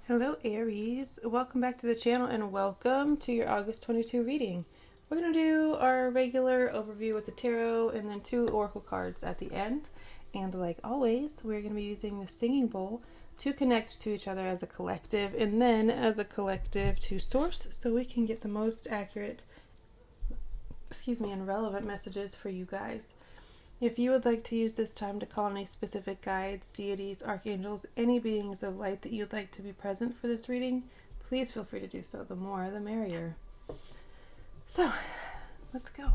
Hello Aries, welcome back to the channel and welcome to your August 22 reading. We're going to do our regular overview with the tarot and then 2 oracle cards at the end. And like always, we're going to be using the singing bowl to connect to each other as a collective and then as a collective to source so we can get the most accurate, and relevant messages for you guys. If you would like to use this time to call on any specific guides, deities, archangels, any beings of light that you'd like to be present for this reading, please feel free to do so. The more, the merrier. So, let's go.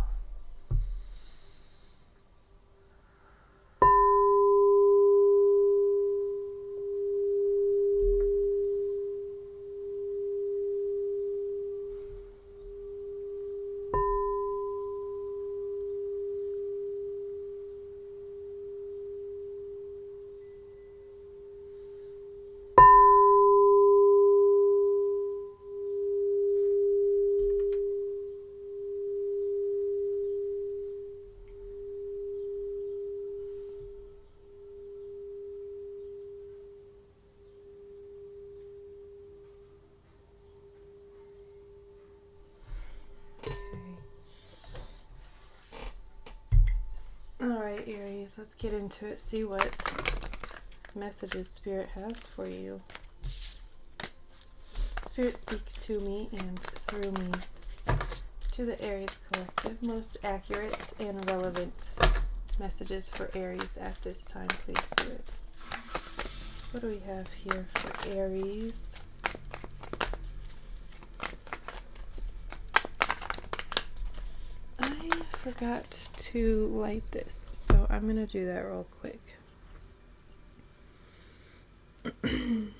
Alright, Aries, let's get into it. See what messages Spirit has for you. Spirit, speak to me and through me to the Aries collective. Most accurate and relevant messages for Aries at this time, please, Spirit. What do we have here for Aries? I forgot to light this, so I'm going to do that real quick.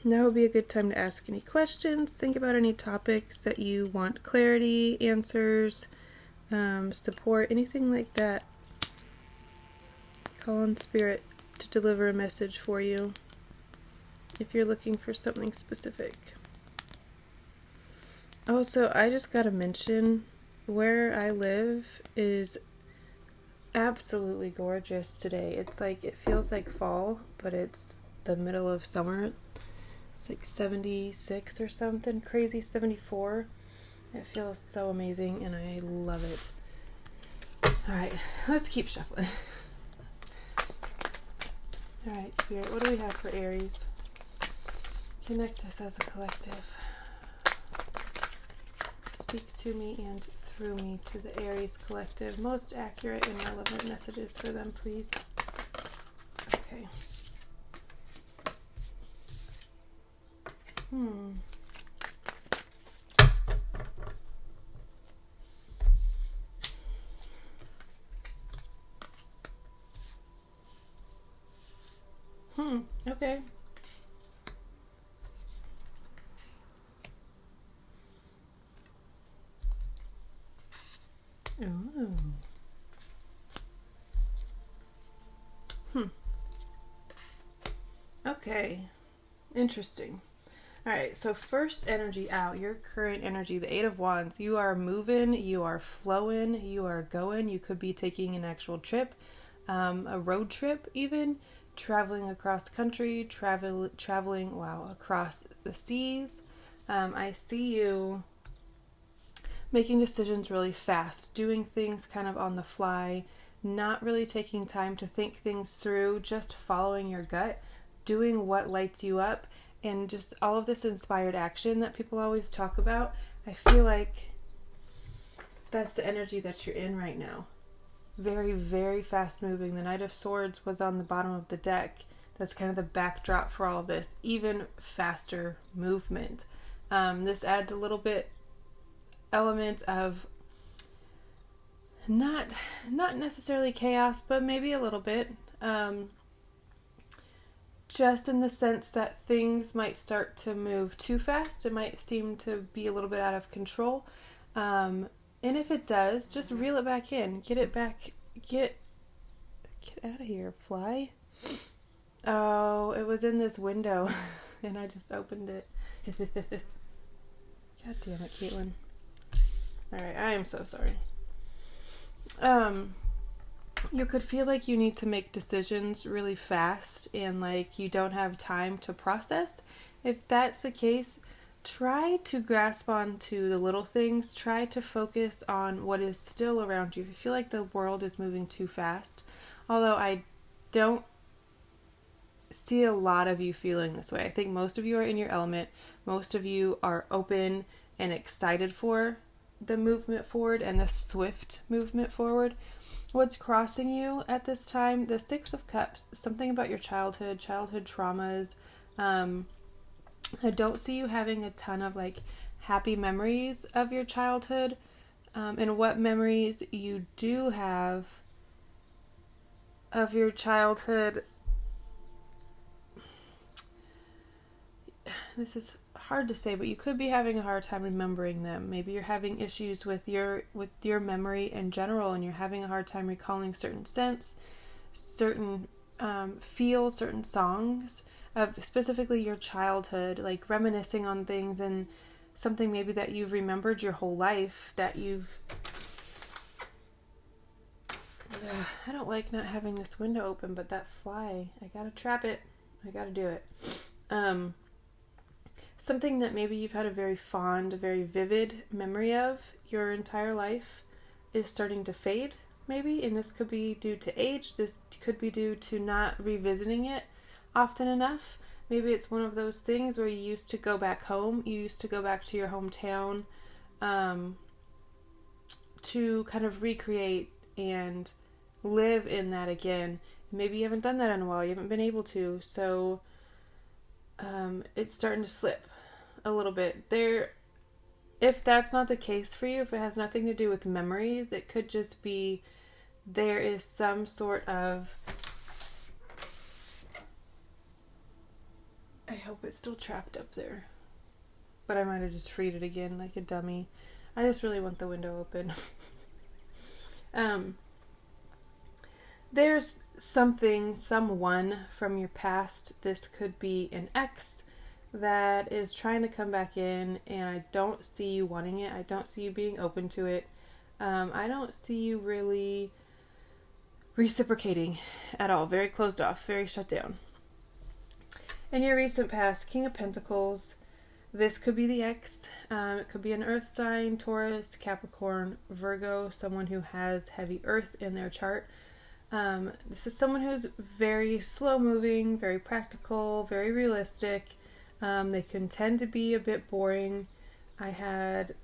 Now would be a good time to ask any questions, think about any topics that you want clarity, answers, support, anything like that. Call on Spirit to deliver a message for you if you're looking for something specific. Also, I just got to mention, where I live is absolutely gorgeous today. It's like, it feels like fall, but it's the middle of summer. It's like 76 or something crazy, 74. It feels so amazing and I love it. Alright, let's keep shuffling. Alright, Spirit, what do we have for Aries? Connect us as a collective. Speak to me and through me to the Aries collective. Most accurate and relevant messages for them, please. Okay. Okay. Oh. Okay. Interesting. Alright, so first energy out, your current energy, the 8 of Wands. You are moving, you are flowing, you are going. You could be taking an actual trip, a road trip even, traveling across country, traveling, across the seas. I see you making decisions really fast, doing things kind of on the fly, not really taking time to think things through, just following your gut, doing what lights you up, and just all of this inspired action that people always talk about. I feel like that's the energy that you're in right now. Very, very fast moving. The Knight of Swords was on the bottom of the deck. That's kind of the backdrop for all of this. Even faster movement. This adds a little bit element of not necessarily chaos, but maybe a little bit. Just in the sense that things might start to move too fast. It might seem to be a little bit out of control. And if it does, just reel it back in. Get it back. Get out of here, fly. Oh, it was in this window and I just opened it. God damn it, Caitlin. Alright, I am so sorry. You could feel like you need to make decisions really fast and like you don't have time to process. If that's the case, try to grasp onto the little things. Try to focus on what is still around you. If you feel like the world is moving too fast, although I don't see a lot of you feeling this way. I think most of you are in your element. Most of you are open and excited for the movement forward and the swift movement forward. What's crossing you at this time? The Six of Cups, something about your childhood traumas. I don't see you having a ton of like happy memories of your childhood. And what memories you do have of your childhood, this is hard to say, but you could be having a hard time remembering them. Maybe you're having issues with your memory in general, and you're having a hard time recalling certain scents, certain feels, certain songs of specifically your childhood, like reminiscing on things and something maybe that you've remembered your whole life that you've... I don't like not having this window open, but that fly, I gotta trap it. I gotta do it. Something that maybe you've had a very fond, very vivid memory of your entire life is starting to fade, maybe. And this could be due to age. This could be due to not revisiting it often enough. Maybe it's one of those things where you used to go back home. You used to go back to your hometown to kind of recreate and live in that again. Maybe you haven't done that in a while. You haven't been able to. So it's starting to slip a little bit there. If that's not the case for you, if it has nothing to do with memories, it could just be there is some sort of... I hope it's still trapped up there, but I might have just freed it again like a dummy. I just really want the window open. There's someone from your past. This could be an ex that is trying to come back in, and I don't see you wanting it. I don't see you being open to it. I don't see you really reciprocating at all. Very closed off, very shut down. In your recent past, King of Pentacles, this could be the ex. It could be an earth sign, Taurus, Capricorn, Virgo, someone who has heavy earth in their chart. This is someone who's very slow moving, very practical, very realistic. They can tend to be a bit boring. I had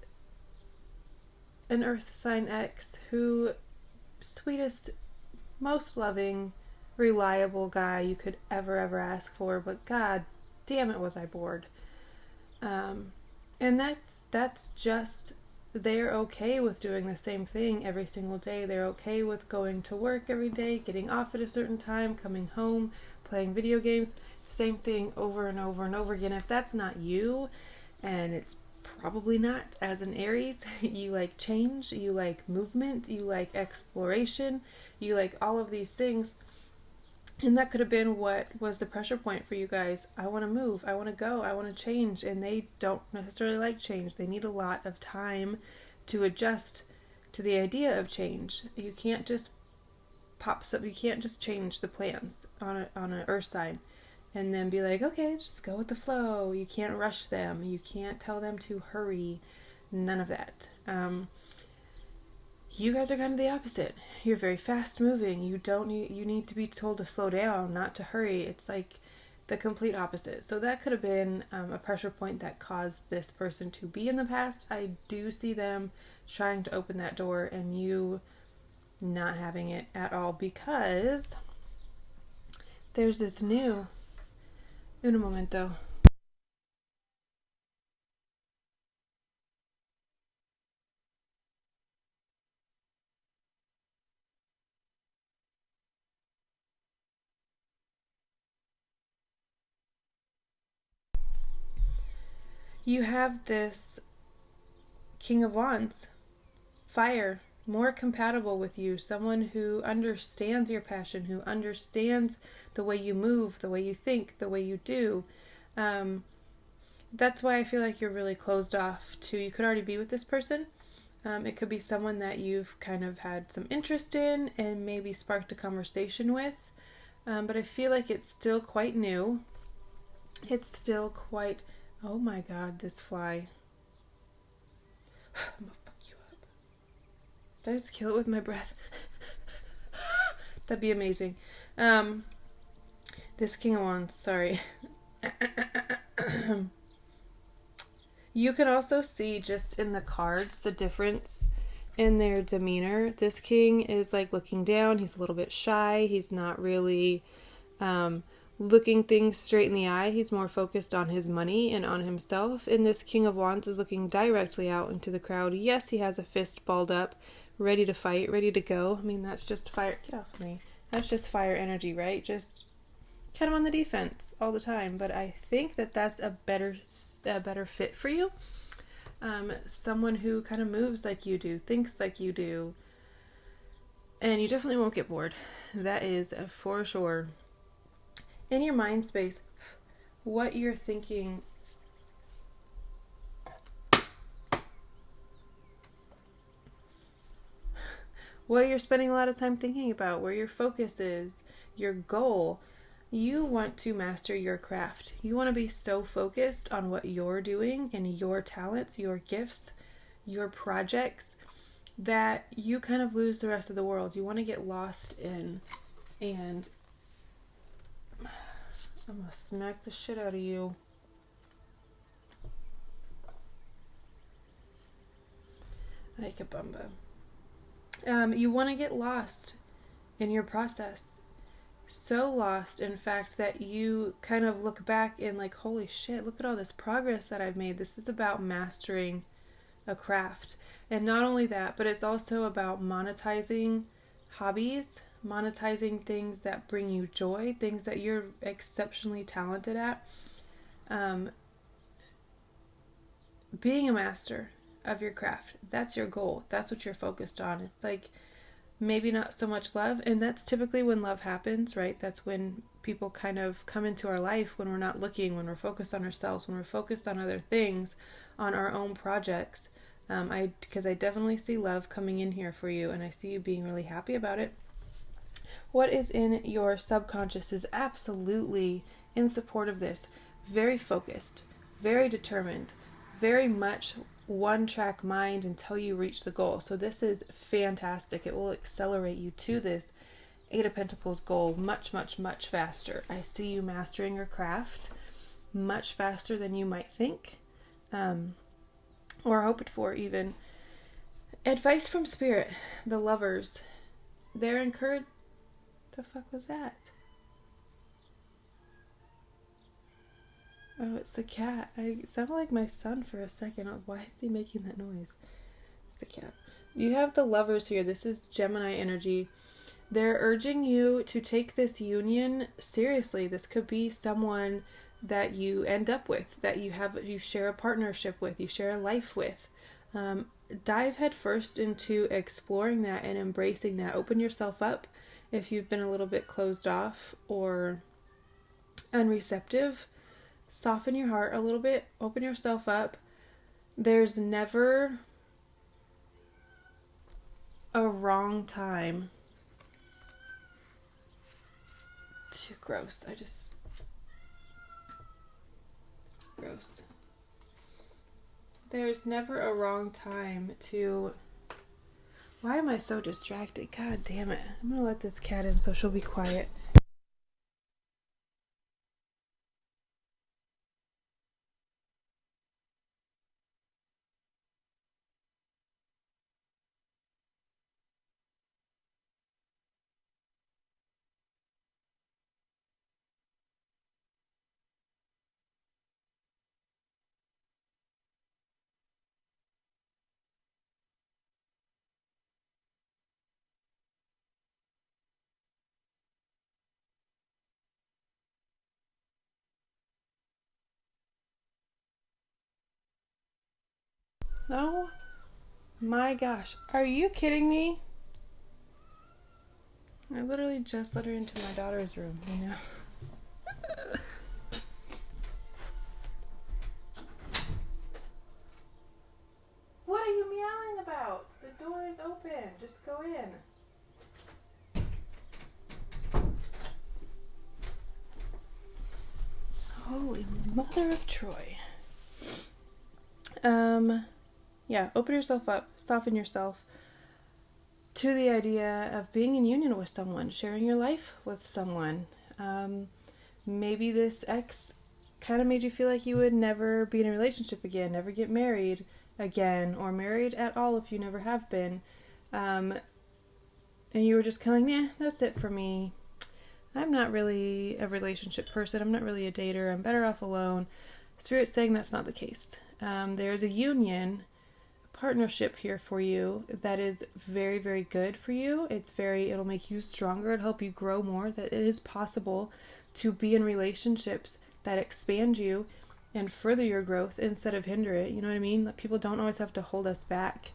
an earth sign ex who, sweetest, most loving, reliable guy you could ever ask for, but god damn it was I bored. And that's just, they're okay with doing the same thing every single day. They're okay with going to work every day, getting off at a certain time, coming home, playing video games, same thing over and over and over again. If that's not you, and it's probably not as an Aries, you like change, you like movement, you like exploration, you like all of these things. And that could have been what was the pressure point for you guys. I want to move, I want to go, I want to change. And they don't necessarily like change. They need a lot of time to adjust to the idea of change. You can't just you can't just change the plans on an earth sign and then be like, okay, just go with the flow. You can't rush them. You can't tell them to hurry. None of that. You guys are kind of the opposite. You're very fast moving. You need to be told to slow down, not to hurry. It's like the complete opposite. So that could have been a pressure point that caused this person to be in the past. I do see them trying to open that door and you not having it at all, because there's this new... Un momento. You have this King of Wands, fire, more compatible with you, someone who understands your passion, who understands the way you move, the way you think, the way you do. That's why I feel like you're really closed off to, you could already be with this person, It could be someone that you've kind of had some interest in and maybe sparked a conversation with. But I feel like it's still quite new. It's still quite... Oh my god, this fly. I'm gonna fuck you up. Did I just kill it with my breath? That'd be amazing. This King of Wands, sorry. You can also see just in the cards the difference in their demeanor. This king is like looking down. He's a little bit shy. He's not really looking things straight in the eye. He's more focused on his money and on himself. And this King of Wands is looking directly out into the crowd. Yes, he has a fist balled up, ready to fight, ready to go. I mean, that's just fire. Get off of me. That's just fire energy, right? Just kind of on the defense all the time. But I think that that's a better fit for you. Someone who kind of moves like you do, thinks like you do, and you definitely won't get bored. That is for sure. In your mind space, what you're thinking, what you're spending a lot of time thinking about, where your focus is, your goal. You want to master your craft. You want to be so focused on what you're doing and your talents, your gifts, your projects, that you kind of lose the rest of the world. You want to get lost in, and I'm going to smack the shit out of you. Ay, kabumba. You want to get lost in your process. So lost, in fact, that you kind of look back and like, holy shit, look at all this progress that I've made. This is about mastering a craft. And not only that, but it's also about monetizing hobbies, monetizing things that bring you joy, things that you're exceptionally talented at. Being a master of your craft, that's your goal. That's what you're focused on. It's like maybe not so much love, and that's typically when love happens, right? That's when people kind of come into our life, when we're not looking, when we're focused on ourselves, when we're focused on other things, on our own projects. Because I definitely see love coming in here for you, and I see you being really happy about it. What is in your subconscious is absolutely in support of this. Very focused, very determined, very much one-track mind until you reach the goal. So this is fantastic. It will accelerate you to this Eight of Pentacles goal much, much, much faster. I see you mastering your craft much faster than you might think, or hope it for even. Advice from Spirit, the Lovers. They're encouraged. The fuck was that? Oh, it's the cat. I sounded like my son for a second. Why is he making that noise? It's the cat. You have the Lovers here. This is Gemini energy. They're urging you to take this union seriously. This could be someone that you end up with, that you share a partnership with, you share a life with. Dive headfirst into exploring that and embracing that. Open yourself up if you've been a little bit closed off or unreceptive. Soften your heart a little bit. Open yourself up. There's never a wrong time to... Gross. Gross. There's never a wrong time to... Why am I so distracted? God damn it. I'm gonna let this cat in so she'll be quiet. Oh my gosh. Are you kidding me? I literally just let her into my daughter's room, you know? What are you meowing about? go in. Holy mother of Troy. Yeah, open yourself up, soften yourself to the idea of being in union with someone, sharing your life with someone. Maybe this ex kind of made you feel like you would never be in a relationship again, never get married again, or married at all if you never have been. And you were just kind of like, nah, that's it for me. I'm not really a relationship person. I'm not really a dater. I'm better off alone. Spirit's saying that's not the case. There's a union, a partnership here for you that is very, very good for you. It'll make you stronger. It'll help you grow more. That it is possible to be in relationships that expand you and further your growth instead of hinder it. You know what I mean? That people don't always have to hold us back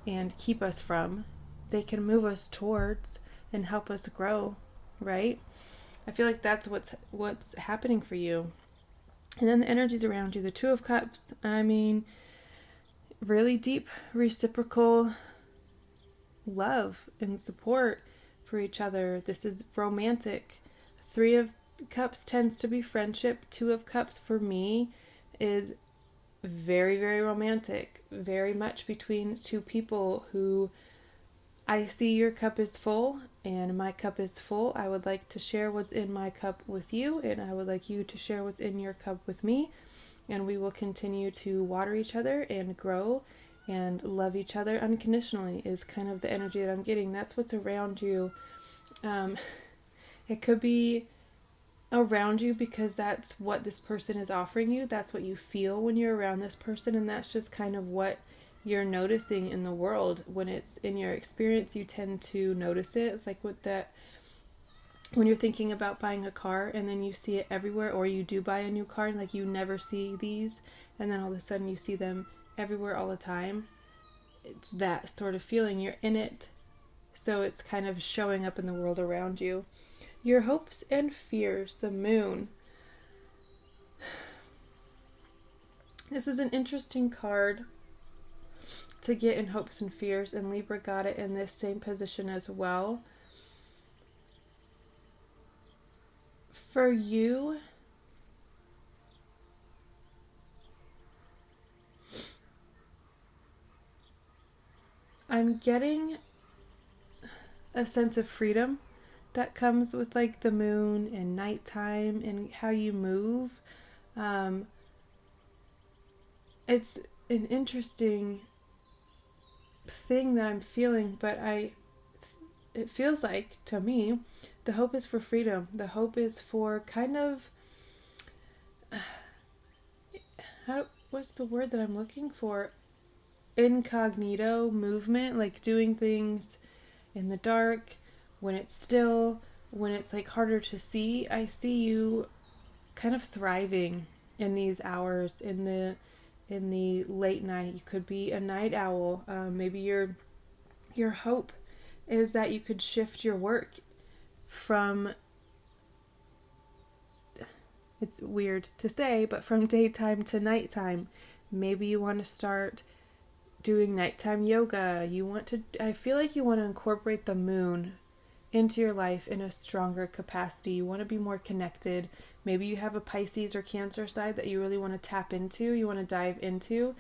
and keep us from. They can move us towards and help us grow, right? I feel like that's what's happening for you. And then the energies around you, the Two of Cups. I mean, really deep reciprocal love and support for each other. This is romantic. Three of Cups tends to be friendship. Two of Cups for me is very, very romantic. Very much between two people who I see your cup is full and my cup is full. I would like to share what's in my cup with you, and I would like you to share what's in your cup with me, and we will continue to water each other and grow and love each other unconditionally is kind of the energy that I'm getting. That's what's around you. It could be around you because that's what this person is offering you. That's what you feel when you're around this person, and that's just kind of what you're noticing in the world. When it's in your experience, you tend to notice it. It's like with that, when you're thinking about buying a car and then you see it everywhere, or you do buy a new car and like you never see these, and then all of a sudden you see them everywhere all the time. It's that sort of feeling. You're in it, so it's kind of showing up in the world around you. Your hopes and fears, the Moon. This is an interesting card to get in hopes and fears, and Libra got it in this same position as well. For you, I'm getting a sense of freedom that comes with like the moon and nighttime and how you move. It's an interesting thing that I'm feeling, but it feels like to me the hope is for freedom. The hope is for kind of what's the word that I'm looking for? Incognito movement, like doing things in the dark, when it's still, when it's like harder to see. I see you kind of thriving in these hours, in the late night. You could be a night owl. Maybe your hope is that you could shift your work from, it's weird to say, but from daytime to nighttime. Maybe you want to start doing nighttime yoga. I feel like you want to incorporate the moon into your life in a stronger capacity. You want to be more connected. Maybe you have a Pisces or Cancer side that you really want to tap into, you want to dive into.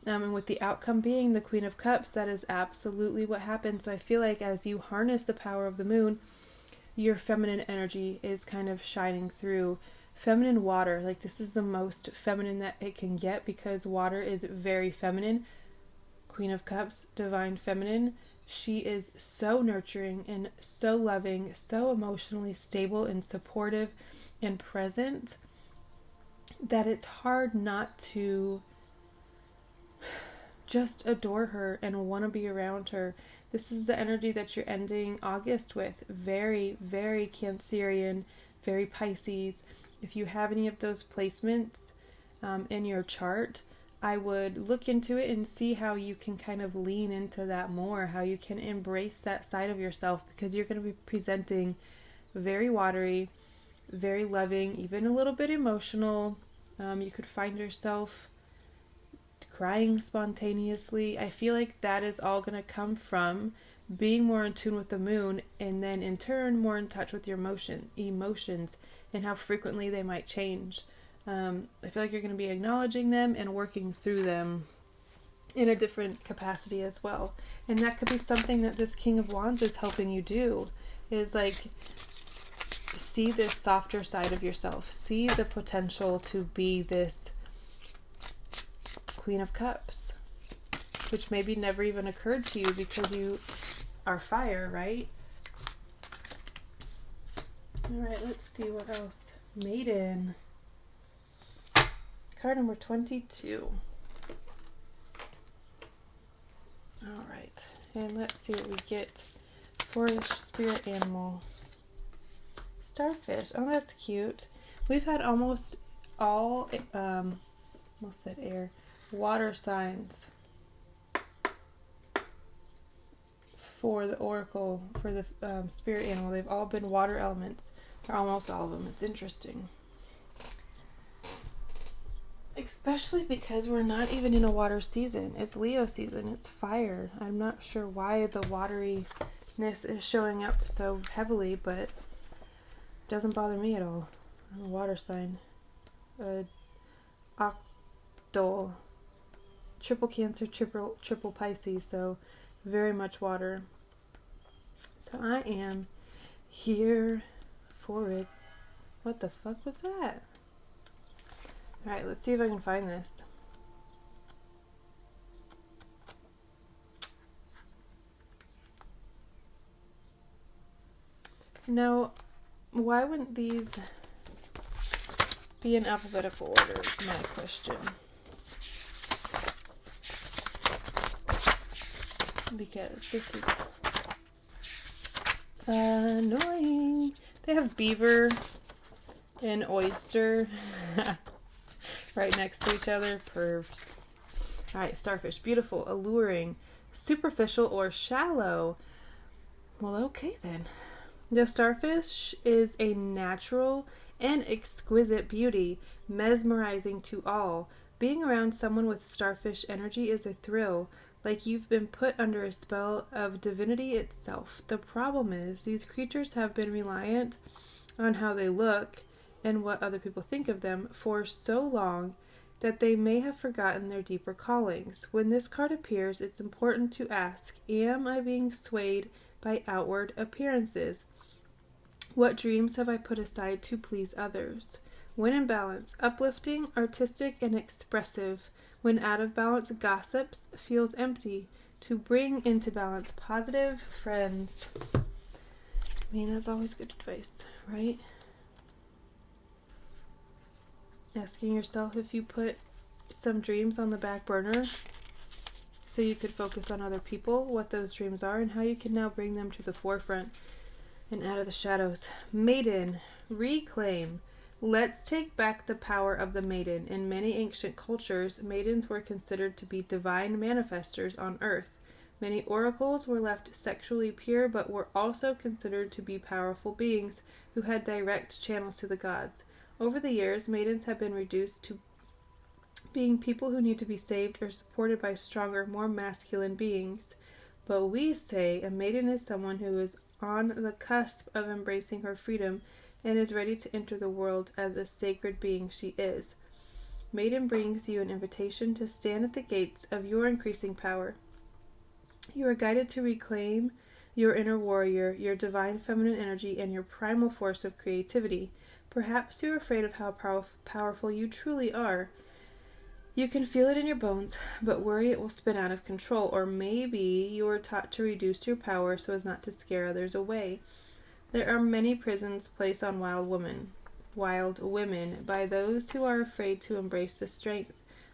And with the outcome being the Queen of Cups, that is absolutely what happens. So I feel like as you harness the power of the moon, your feminine energy is kind of shining through. Feminine water, like this is the most feminine that it can get because water is very feminine. Queen of Cups, divine feminine. She is so nurturing and so loving, so emotionally stable and supportive and present that it's hard not to just adore her and want to be around her. This is the energy that you're ending August with. Very, very Cancerian, very Pisces. If you have any of those placements in your chart, I would look into it and see how you can kind of lean into that more, how you can embrace that side of yourself, because you're going to be presenting very watery, very loving, even a little bit emotional. You could find yourself crying spontaneously. I feel like that is all going to come from being more in tune with the moon, and then in turn more in touch with your emotions and how frequently they might change. I feel like you're going to be acknowledging them and working through them in a different capacity as well. And that could be something that this King of Wands is helping you do, is like see this softer side of yourself. See the potential to be this Queen of Cups, which maybe never even occurred to you because you are fire, right? All right, let's see what else. Maiden. Card number 22. All right, and let's see what we get for the spirit animal. Starfish. Oh, that's cute. We've had almost all, almost said air, water signs for the oracle, for the spirit animal. They've all been water elements, or almost all of them. It's interesting. Especially because we're not even in a water season. It's Leo season. It's fire. I'm not sure why the wateriness is showing up so heavily, but it doesn't bother me at all. I'm a water sign. Octal. Triple Cancer, triple Pisces, so very much water. So I am here for it. What the fuck was that? Alright, let's see if I can find this. Now, why wouldn't these be in alphabetical order is my question. Because this is annoying. They have beaver and oyster right next to each other. Pervs. Alright, starfish. Beautiful, alluring, superficial, or shallow. Well, okay then. The starfish is a natural and exquisite beauty, mesmerizing to all. Being around someone with starfish energy is a thrill, like you've been put under a spell of divinity itself. The problem is, these creatures have been reliant on how they look and what other people think of them for so long that they may have forgotten their deeper callings. When this card appears, it's important to ask, am I being swayed by outward appearances? What dreams have I put aside to please others? When in balance, uplifting, artistic, and expressive. When out of balance, gossips, feels empty. To bring into balance, positive friends. I mean, that's always good advice, right? Asking yourself if you put some dreams on the back burner so you could focus on other people, what those dreams are, and how you can now bring them to the forefront and out of the shadows. Maiden, reclaim. Let's take back the power of the maiden. In many ancient cultures, maidens were considered to be divine manifestors on earth. Many oracles were left sexually pure, but were also considered to be powerful beings who had direct channels to the gods. Over the years, maidens have been reduced to being people who need to be saved or supported by stronger, more masculine beings. But we say a maiden is someone who is on the cusp of embracing her freedom and is ready to enter the world as a sacred being she is. Maiden brings you an invitation to stand at the gates of your increasing power. You are guided to reclaim your inner warrior, your divine feminine energy, and your primal force of creativity. Perhaps you're afraid of how powerful you truly are. You can feel it in your bones, but worry it will spin out of control. Or maybe you were taught to reduce your power so as not to scare others away. There are many prisons placed on wild women by those who are afraid to embrace the strength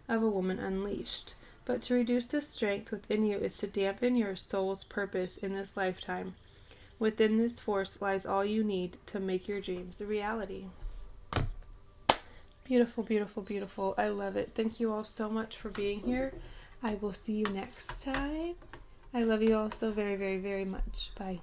of a woman unleashed. But to reduce the strength within you is to dampen your soul's purpose in this lifetime. Within this force lies all you need to make your dreams a reality. Beautiful, beautiful, beautiful. I love it. Thank you all so much for being here. I will see you next time. I love you all so very, very, very much. Bye.